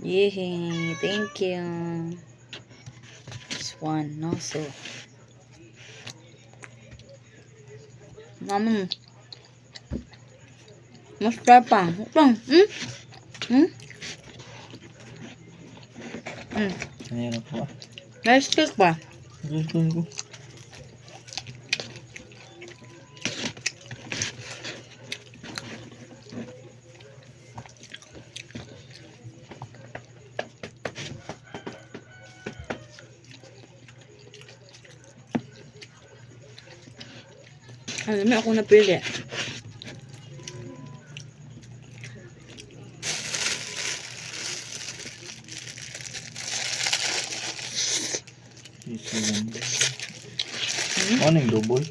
Yay, thank you. This one, no, so. Mas try pa. Nangyari po ah. Nice cake pa. Gusto ko. Alam mo, ako napili. Ano yung double?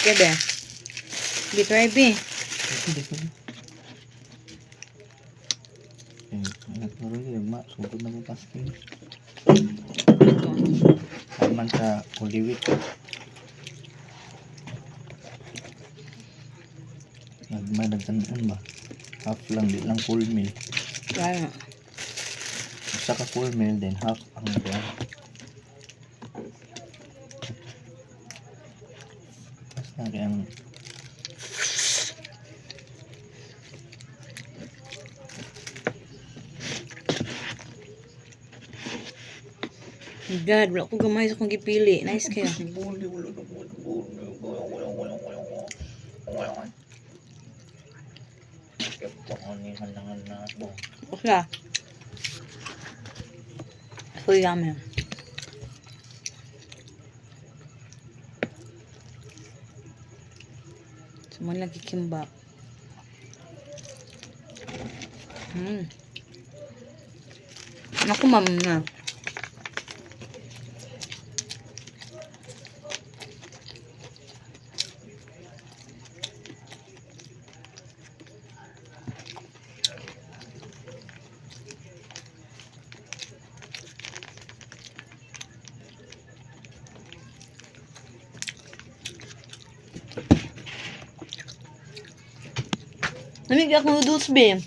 Okay, be. Be, try, be. Anak mo rin yung mak. Sugod na mo pasking. Ito. Aman sa Holy Week. May nagtanan ba? Half lang, di lang full meal. Kaya. Isa ka full meal, then half ang buwan. Basta kayang God, wala ko gamay sa kong gipili. Nice kaya. Okay. So yummy. Semua lagi kimbap. Aku mamnya. Namigay ako noodles, be.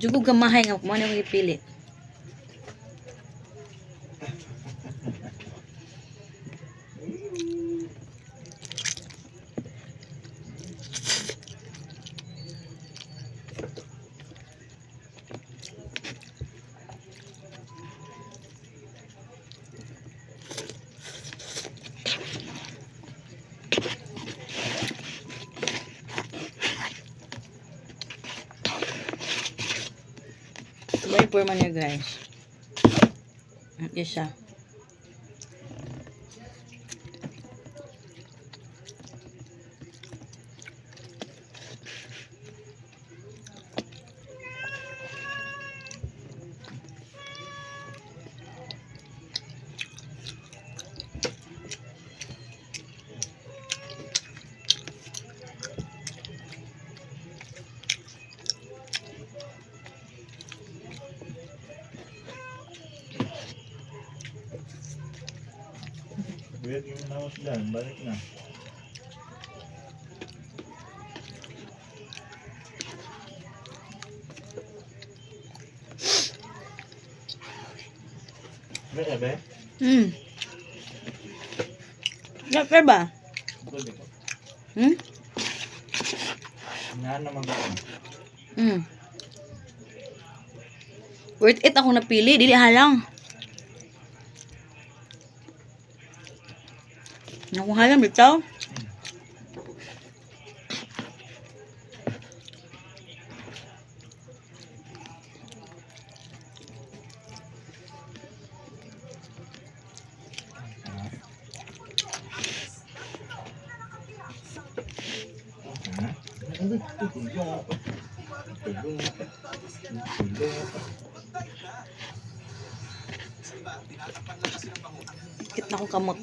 Juga gamahay nga kung ano yung ipili. Sabay po man niya, guys. Isa. Wait yung nawas dyan, balik na. Be, be? Dapat ba? Nga naman ba? Worth it ako napili, dili halang. Ako halang bitaw. Ikit na akong kamot.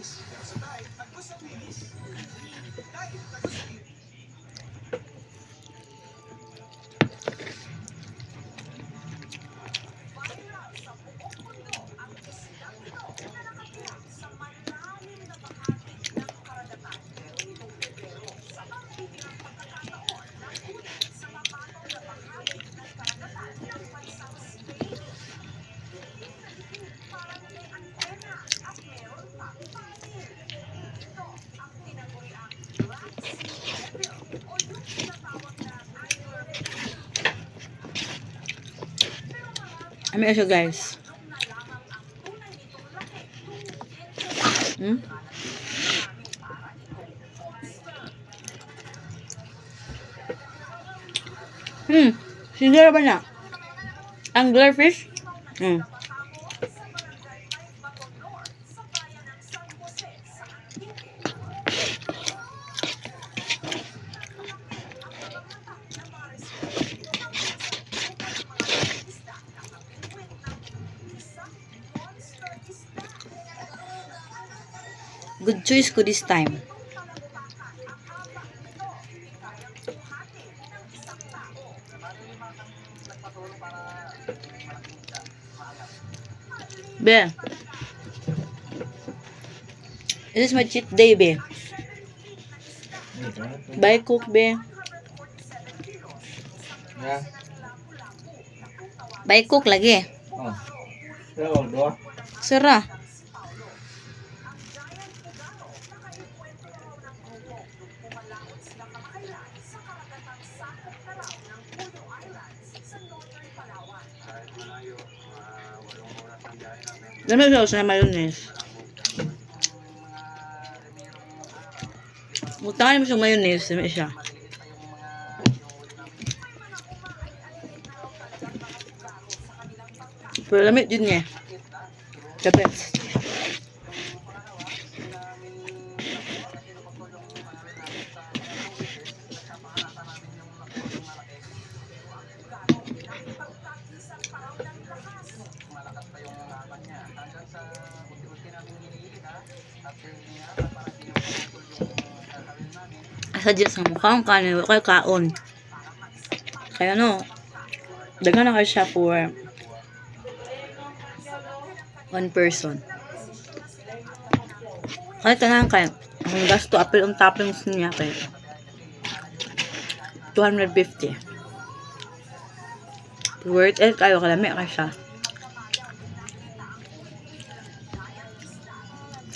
Ano siya guys? Hmm? Siguro ba na? Anglerfish? Good choice ko this time. Be. This is my cheat day, be. Buy cook, be. Ya. Buy cook lagi. Oh. Pero dua. Sara. Dami sauce na mayonnaise. Mutangan mo siyang mayonnaise. Dami siya. Pero lamit din niya. The best. Suggest ng mukhang kanin kay kaon. Kaya no, daghan na kayo siya for one person. Kaya tanan kayo, ang gasto apil ang toppings niya kay 250. Worth it kayo, kalami ka siya.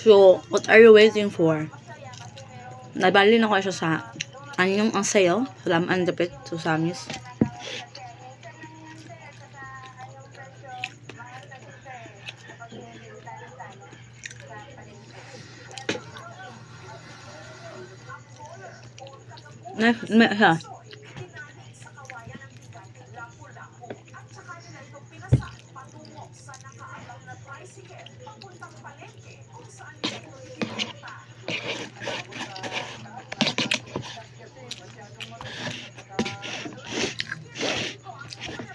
So, what are you waiting for? Nabali na ko siya sa anyong ang sayo. Salamat dapit to Samis. May siya.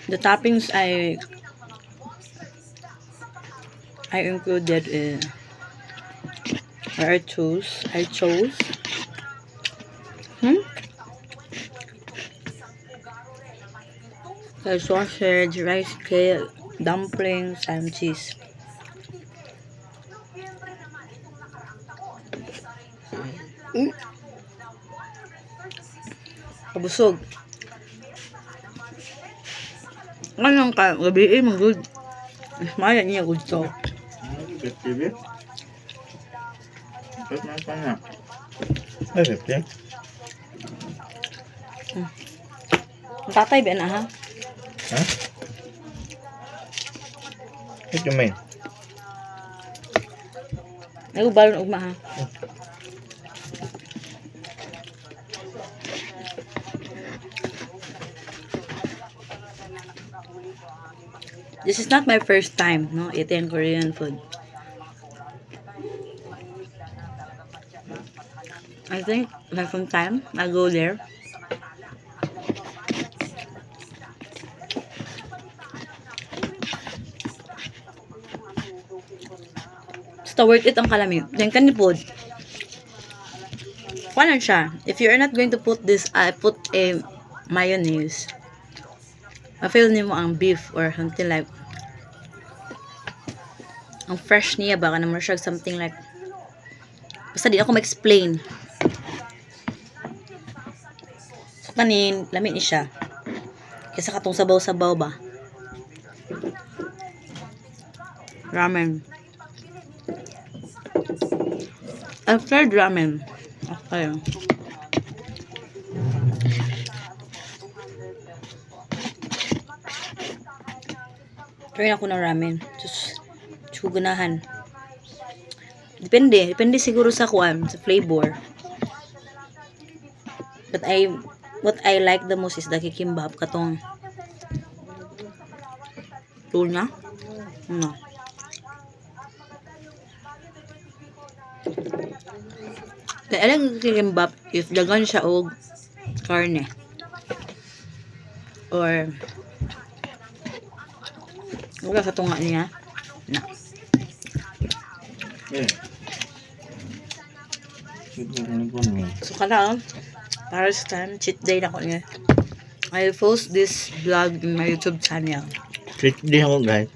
The toppings I included I chose sausage, rice cake, dumplings, and cheese. Kabusog. Anong ka? Gabi mong good. Maya niya good to. TV. Ba't nasa na? Ay, 50. Tatay ba na ha? Ha? Ito may. Nagbalon ugma ha. This is not my first time, no, eating Korean food. I think like some time I'll go there. Basta worth it ang kalami. Then kanipod. Paano siya? If you're not going to put this, put a mayonnaise, ma-feel niyo mo ang beef or something like ang fresh niya baka naman siya something like basta di ako ma-explain. So kanin, lamit ni siya. Kesa katong sabaw-sabaw ba? Ramen. I've tried ramen. Okay. Try ako ng ramen. Just ganahan. Depende siguro sa kuan, sa flavor. But what I like the most is the kikimbap katong tuna. No. Kaya alang kikimbap if dagan siya og karne. Or wala sa tunga niya. Na. So kana para sa time, cheat day na ko niya. I'll post this vlog in my YouTube channel. Treat din ako guys.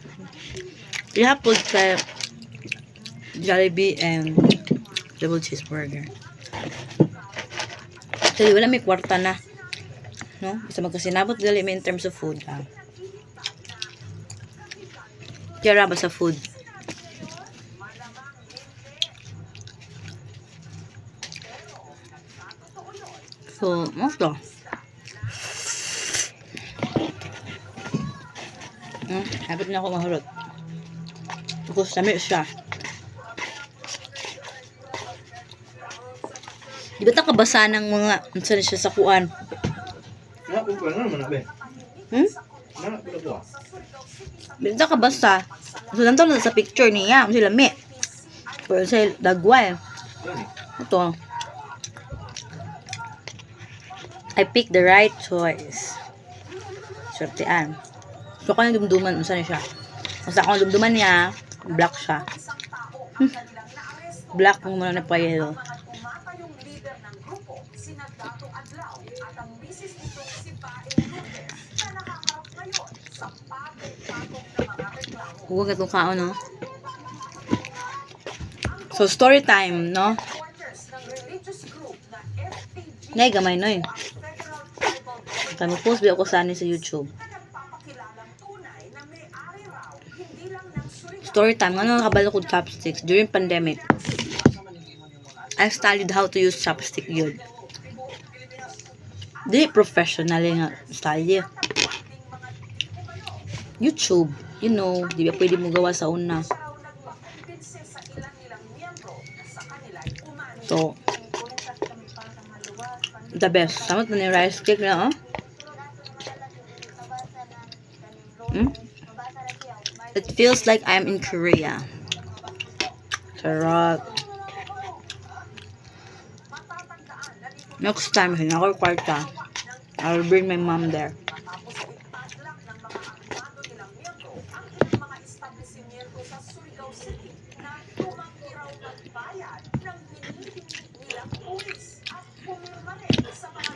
Ihapod ka Jollibee and double cheeseburger. Kasi wala may kwarta na. No? Basta magkasinabot gali may in terms of food. Kaya ba sa food? So, to? Habit na ako mahurot. Tapos sami siya. Di ba takabasa ng mga saan siya sa kuan? Wala ko pa naman abe. Wala ko po. Di ba takabasa? So, nanto na sa picture niya. Sila me. Pero sa dagwa Ito. I picked the right choice. Swertean. So, kung yung dumduman, saan siya? Basta kung dumduman niya, black siya. Black kung muna na pa yellow. Huwag itong kao, no? So, story time, no? Nay, gamay, no? Kami post video ko sana sa YouTube. Story time. Ano nakabalo ko chopsticks during pandemic? I studied how to use chopstick yun. Di professional nga study. YouTube. You know, di ba pwede mo gawa sa una. So, the best. Samot na ni rice cake na, oh. It feels like I'm in Korea. Sarap. Next time, hin ako kwarta. I'll bring my mom there.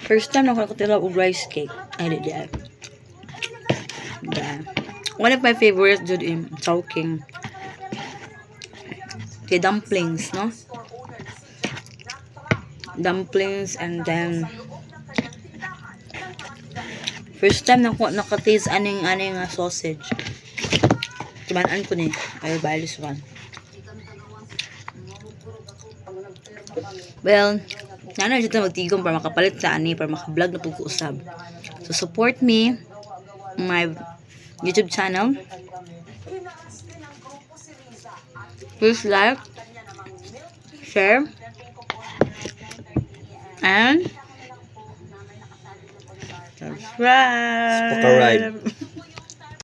First time na ako nakatira og rice cake. I did that. One of my favorites did in Chowking. Okay, dumplings, no? Dumplings and then first time na ako nakataste aning sausage. Timanan ko ni. Ay, balis one. Well, nana dito magtigom para makapalit sa para maka-vlog na pag-uusab. So support me on my YouTube channel. Please like, share, and subscribe.